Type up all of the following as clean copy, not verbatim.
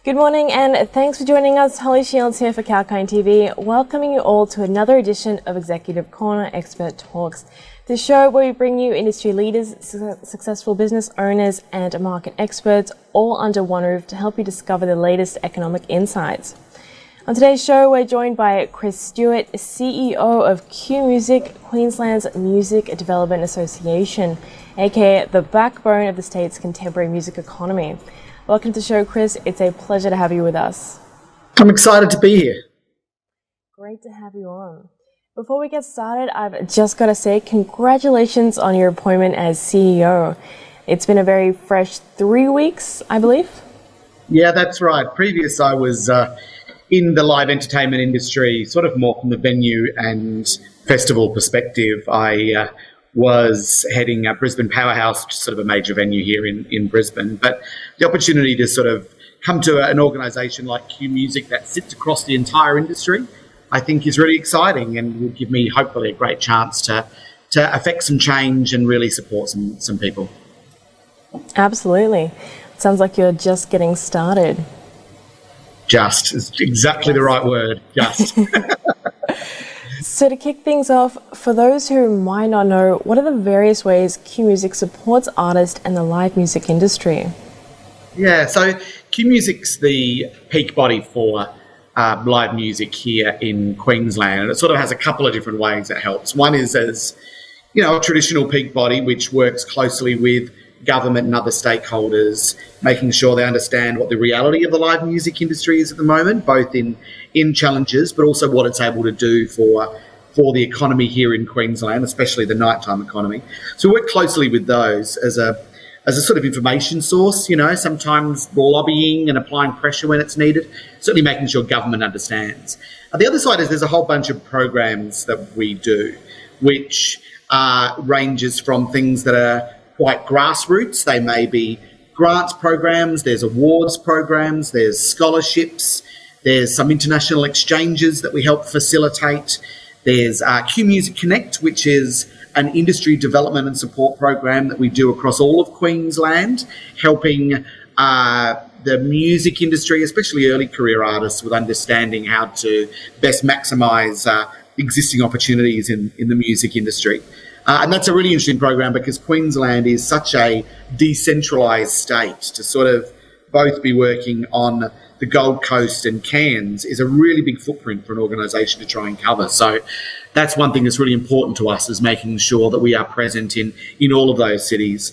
Good morning and thanks for joining us. Holly Shields here for 𝐊𝐴𝐴 TV, welcoming you all to another edition of Executive Corner Expert Talks, the show where we bring you industry leaders, successful business owners and market experts all under one roof to help you discover the latest economic insights. On today's show, we're joined by Kris Stewart, CEO of Qmusic, Queensland's music development association, aka the backbone of the state's contemporary music economy. Welcome to the show, Kris. It's a pleasure to have you with us. I'm excited to be here. Great to have you on. Before we get started, I've just got to say congratulations on your appointment as CEO. It's been a very fresh 3 weeks, I believe. Yeah, that's right. Previous, I was in the live entertainment industry, sort of more from the venue and festival perspective. I was heading Brisbane Powerhouse, which is sort of a major venue here in Brisbane. But the opportunity to sort of come to an organisation like Qmusic that sits across the entire industry, I think is really exciting and will give me hopefully a great chance to affect some change and really support some people. Absolutely. Sounds like you're just getting started. Just is exactly the right word, just. So to kick things off, for those who might not know, what are the various ways Qmusic supports artists and the live music industry? Yeah, so Qmusic's the peak body for live music here in Queensland, and it sort of has a couple of different ways it helps. One is as, a traditional peak body which works closely with government and other stakeholders, making sure they understand what the reality of the live music industry is at the moment, both in challenges, but also what it's able to do for the economy here in Queensland, especially the nighttime economy. So we work closely with those as a sort of information source, sometimes lobbying and applying pressure when it's needed, certainly making sure government understands. The other side is there's a whole bunch of programs that we do, which ranges from things that are quite grassroots. They may be grants programs, there's awards programs, there's scholarships, there's some international exchanges that we help facilitate. There's Qmusic Connect, which is an industry development and support program that we do across all of Queensland, helping the music industry, especially early career artists, with understanding how to best maximise existing opportunities in the music industry. And that's a really interesting program because Queensland is such a decentralised state. To sort of both be working on the Gold Coast and Cairns is a really big footprint for an organisation to try and cover. So that's one thing that's really important to us, is making sure that we are present in all of those cities.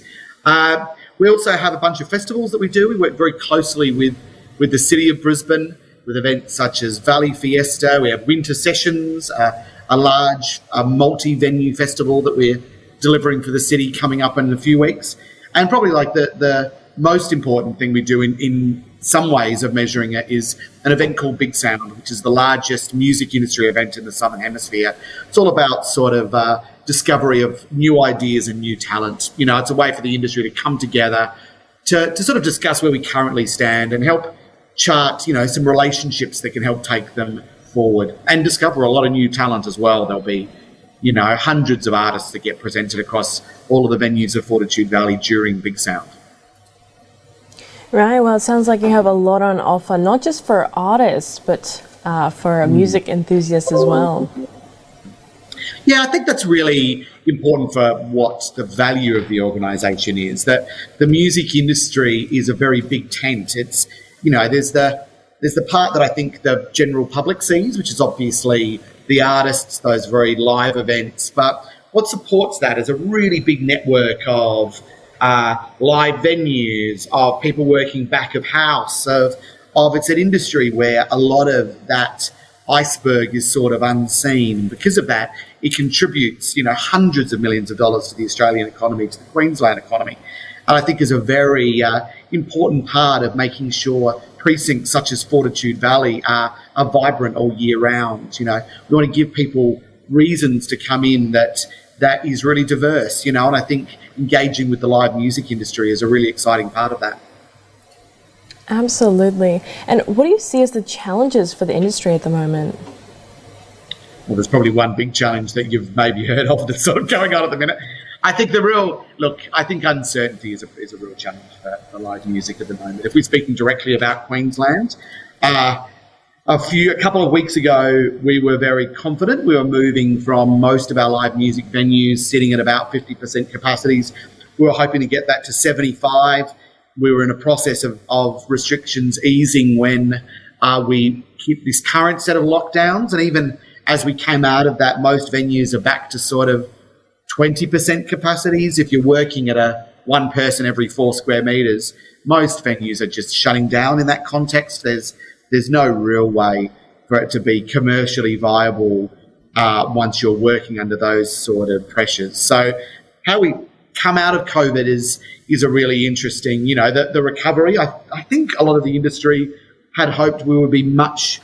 We also have a bunch of festivals that we do. We work very closely with the City of Brisbane with events such as Valley Fiesta. We have Winter Sessions, a large multi-venue festival that we're delivering for the city coming up in a few weeks. And probably like the most important thing we do in some ways of measuring it is an event called Big Sound, which is the largest music industry event in the Southern Hemisphere. It's all about sort of discovery of new ideas and new talent. It's a way for the industry to come together to sort of discuss where we currently stand and help chart, some relationships that can help take them forward and discover a lot of new talent as well. There'll be, hundreds of artists that get presented across all of the venues of Fortitude Valley during Big Sound. Right, well, it sounds like you have a lot on offer, not just for artists, but for music enthusiasts as well. Yeah, I think that's really important for what the value of the organisation is, that the music industry is a very big tent. It's, there's the part that I think the general public sees, which is obviously the artists, those very live events. But what supports that is a really big network of live venues, of people working back of house, of it's an industry where a lot of that iceberg is sort of unseen. And because of that, it contributes, hundreds of millions of dollars to the Australian economy, to the Queensland economy. And I think is a very important part of making sure precincts such as Fortitude Valley are vibrant all year round. We want to give people reasons to come in that is really diverse, and I think engaging with the live music industry is a really exciting part of that. Absolutely. And what do you see as the challenges for the industry at the moment? Well, there's probably one big challenge that you've maybe heard of that's sort of going on at the minute. I think I think uncertainty is a real challenge for live music at the moment. If we're speaking directly about Queensland, a couple of weeks ago, we were very confident. We were moving from most of our live music venues sitting at about 50% capacities. We were hoping to get that to 75. We were in a process of restrictions easing when we hit this current set of lockdowns. And even as we came out of that, most venues are back to sort of 20% capacities. If you're working at one person every 4 square metres, most venues are just shutting down in that context. There's no real way for it to be commercially viable once you're working under those sort of pressures. So how we come out of COVID is a really interesting, the recovery. I think a lot of the industry had hoped we would be much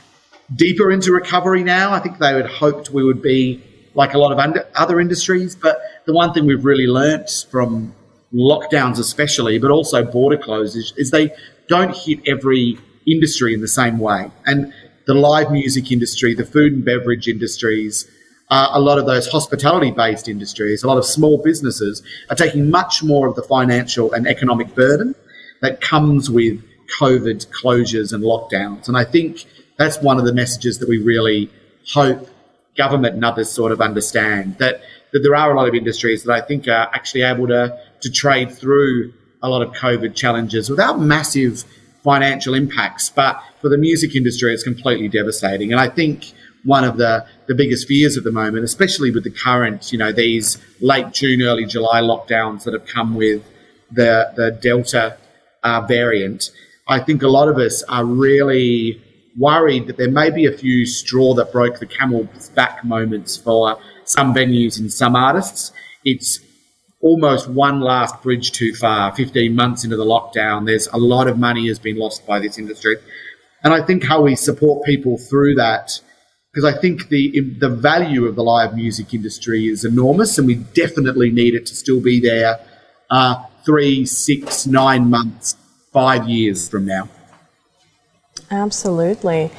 deeper into recovery now. I think they had hoped we would be like a lot of other industries. But the one thing we've really learnt from lockdowns especially, but also border closures, is they don't hit every industry in the same way. And the live music industry, the food and beverage industries, a lot of those hospitality-based industries, a lot of small businesses are taking much more of the financial and economic burden that comes with COVID closures and lockdowns. And I think that's one of the messages that we really hope government and others sort of understand, that there are a lot of industries that I think are actually able to trade through a lot of COVID challenges without massive financial impacts. But for the music industry, it's completely devastating. And I think one of the biggest fears at the moment, especially with the current, these late June, early July lockdowns that have come with the Delta variant, I think a lot of us are really worried that there may be a few straw that broke the camel's back moments for some venues and some artists. It's almost one last bridge too far. 15 months into the lockdown, there's a lot of money has been lost by this industry. And I think how we support people through that, because I think the value of the live music industry is enormous, and we definitely need it to still be there 3, 6, 9 months, 5 years from now. Absolutely.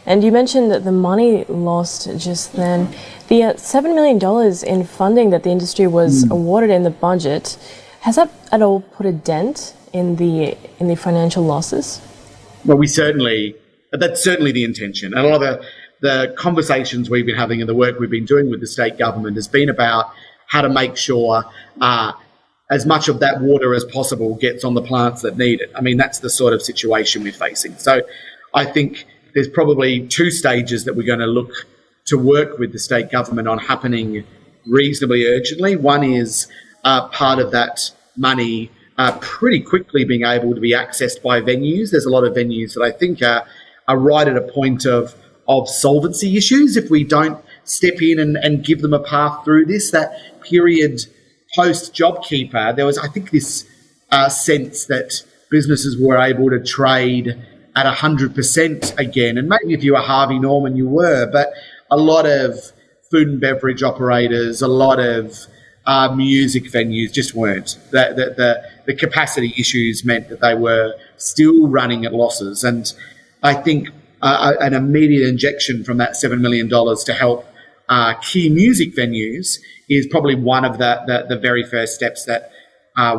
And you mentioned that the money lost just then. The $7 million in funding that the industry was awarded in the budget, has that at all put a dent in the financial losses? Well, that's certainly the intention. And a lot of the conversations we've been having and the work we've been doing with the state government has been about how to make sure as much of that water as possible gets on the plants that need it. I mean, that's the sort of situation we're facing. So I think there's probably 2 stages that we're going to look to work with the state government on happening reasonably urgently. One is part of that money pretty quickly being able to be accessed by venues. There's a lot of venues that I think are right at a point of solvency issues. If we don't step in and give them a path through this, that period post-JobKeeper, there was, I think, this sense that businesses were able to trade at 100% again. And maybe if you were Harvey Norman, you were, but a lot of food and beverage operators, a lot of music venues just weren't. The capacity issues meant that they were still running at losses. And I think an immediate injection from that $7 million to help key music venues is probably one of the very first steps that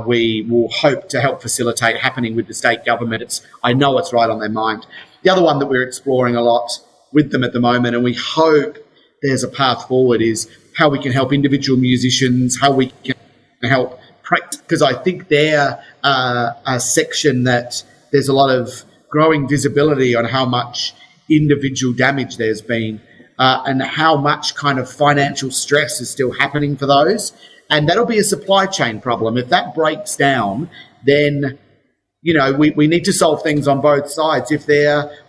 we will hope to help facilitate happening with the state government. I know it's right on their mind. The other one that we're exploring a lot with them at the moment, and we hope there's a path forward, is how we can help individual musicians, how we can help practice, because I think they're a section that there's a lot of growing visibility on how much individual damage there's been and how much kind of financial stress is still happening for those. And that'll be a supply chain problem. If that breaks down, then, we need to solve things on both sides. If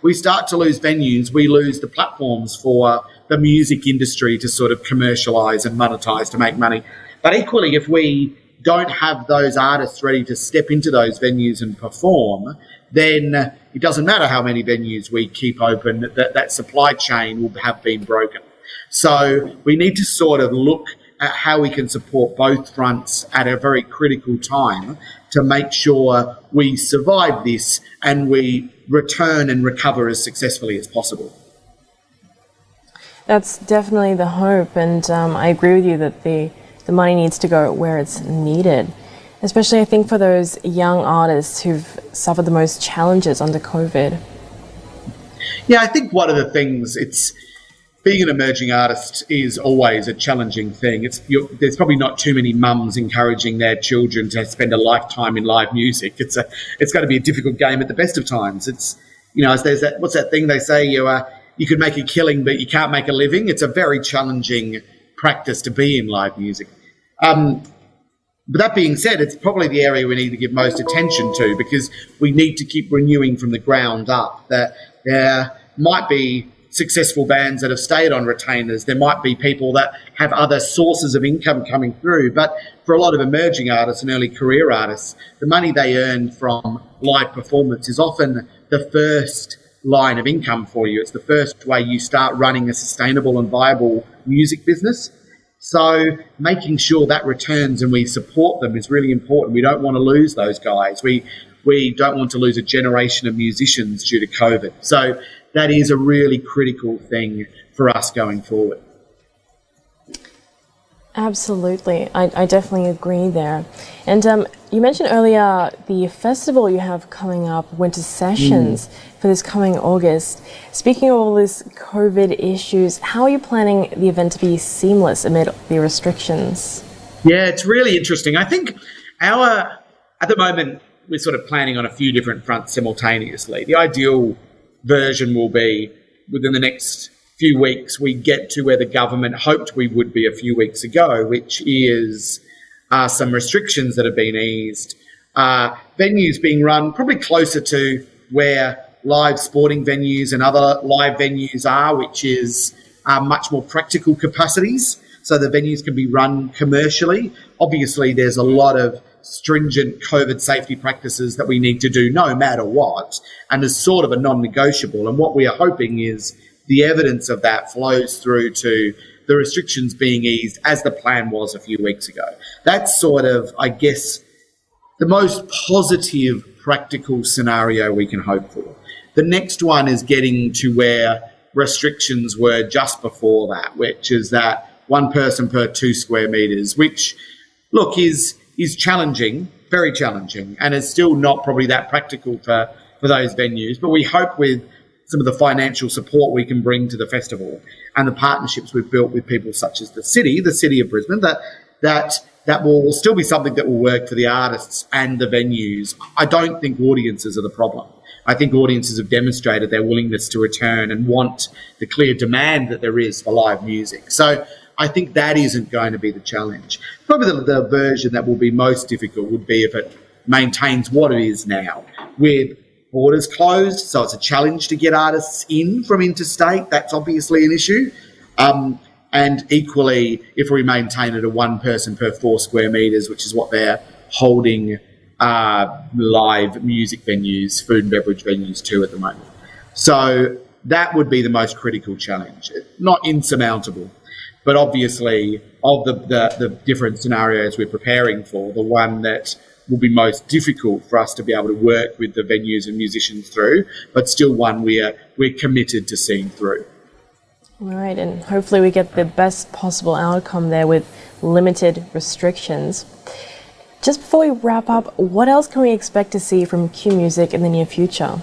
we start to lose venues, we lose the platforms for the music industry to sort of commercialise and monetise to make money. But equally, if we don't have those artists ready to step into those venues and perform, then it doesn't matter how many venues we keep open, that supply chain will have been broken. So we need to sort of look at how we can support both fronts at a very critical time to make sure we survive this and we return and recover as successfully as possible. That's definitely the hope, and I agree with you that the the money needs to go where it's needed. Especially, I think, for those young artists who've suffered the most challenges under COVID. Yeah, I think one of the things, being an emerging artist is always a challenging thing. There's probably not too many mums encouraging their children to spend a lifetime in live music. It's going to be a difficult game at the best of times. There's what's that thing they say, you could make a killing but you can't make a living. It's a very challenging practice to be in live music. But that being said, it's probably the area we need to give most attention to, because we need to keep renewing from the ground up. That there might be successful bands that have stayed on retainers. There might be people that have other sources of income coming through. But for a lot of emerging artists and early career artists, the money they earn from live performance is often the first line of income for you. It's the first way you start running a sustainable and viable music business. So making sure that returns and we support them is really important. We don't want to lose those guys. We don't want to lose a generation of musicians due to COVID. So that is a really critical thing for us going forward. Absolutely. I definitely agree there. And you mentioned earlier the festival you have coming up, Winter Sessions, for this coming August. Speaking of all these COVID issues, how are you planning the event to be seamless amid the restrictions? Yeah, it's really interesting. I think at the moment, we're sort of planning on a few different fronts simultaneously. The ideal version will be within the next few weeks, we get to where the government hoped we would be a few weeks ago, which is some restrictions that have been eased, venues being run probably closer to where live sporting venues and other live venues are, which is much more practical capacities, so the venues can be run commercially. Obviously, there's a lot of stringent COVID safety practices that we need to do no matter what, and there's sort of a non-negotiable. And what we are hoping is the evidence of that flows through to the restrictions being eased as the plan was a few weeks ago. That's sort of, I guess, the most positive practical scenario we can hope for. The next one is getting to where restrictions were just before that, which is that 1 person per 2 square metres, which, look, is challenging, very challenging, and is still not probably that practical for those venues. But we hope with some of the financial support we can bring to the festival and the partnerships we've built with people such as the city of Brisbane, that will still be something that will work for the artists and the venues. I don't think audiences are the problem. I think audiences have demonstrated their willingness to return and want the clear demand that there is for live music. So I think that isn't going to be the challenge. Probably the version that will be most difficult would be if it maintains what it is now, with borders closed, so it's a challenge to get artists in from interstate. That's obviously an issue. And equally, if we maintain it at 1 person per 4 square metres, which is what they're holding live music venues, food and beverage venues to at the moment. So that would be the most critical challenge. Not insurmountable, but obviously of the different scenarios we're preparing for, the one that will be most difficult for us to be able to work with the venues and musicians through, but still one we're committed to seeing through. All right, and hopefully we get the best possible outcome there with limited restrictions. Just before we wrap up, what else can we expect to see from Qmusic in the near future?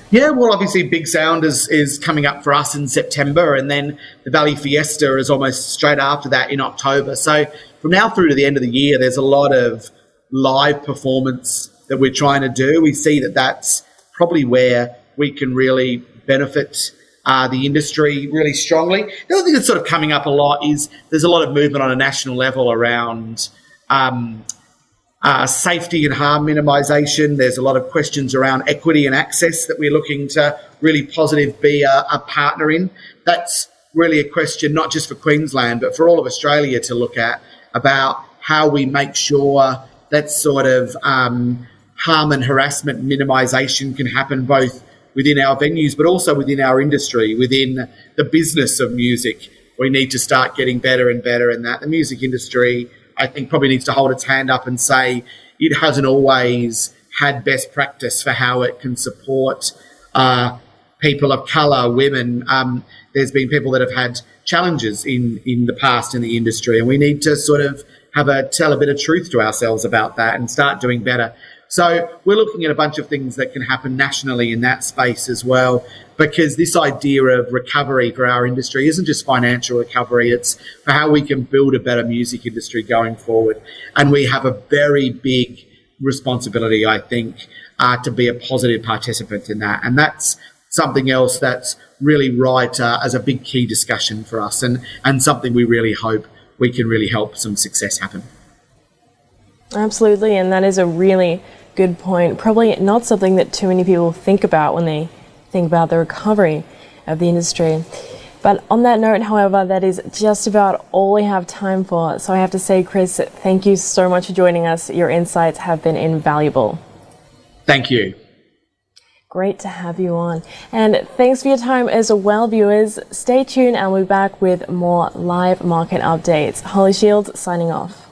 Yeah, well, obviously Big Sound is coming up for us in September, and then the Valley Fiesta is almost straight after that in October. So from now through to the end of the year, there's a lot of live performance that we're trying to do. We see that that's probably where we can really benefit the industry really strongly. The other thing that's sort of coming up a lot is there's a lot of movement on a national level around safety and harm minimisation. There's a lot of questions around equity and access that we're looking to really positive be a partner in. That's really a question not just for Queensland, but for all of Australia to look at, about how we make sure that sort of harm and harassment minimisation can happen both within our venues, but also within our industry, within the business of music. We need to start getting better and better in that. The music industry, I think, probably needs to hold its hand up and say it hasn't always had best practice for how it can support people of colour, women. There's been people that have had challenges in the past in the industry, and we need to sort of tell a bit of truth to ourselves about that and start doing better. So we're looking at a bunch of things that can happen nationally in that space as well, because this idea of recovery for our industry isn't just financial recovery, it's for how we can build a better music industry going forward. And we have a very big responsibility, I think, to be a positive participant in that. And that's something else that's really right as a big key discussion for us, and something we really hope we can really help some success happen. Absolutely, and that is a really good point. Probably not something that too many people think about when they think about the recovery of the industry. But on that note, however, that is just about all we have time for. So I have to say, Kris, thank you so much for joining us. Your insights have been invaluable. Thank you. Great to have you on. And thanks for your time as well, viewers. Stay tuned and we'll be back with more live market updates. Holly Shields signing off.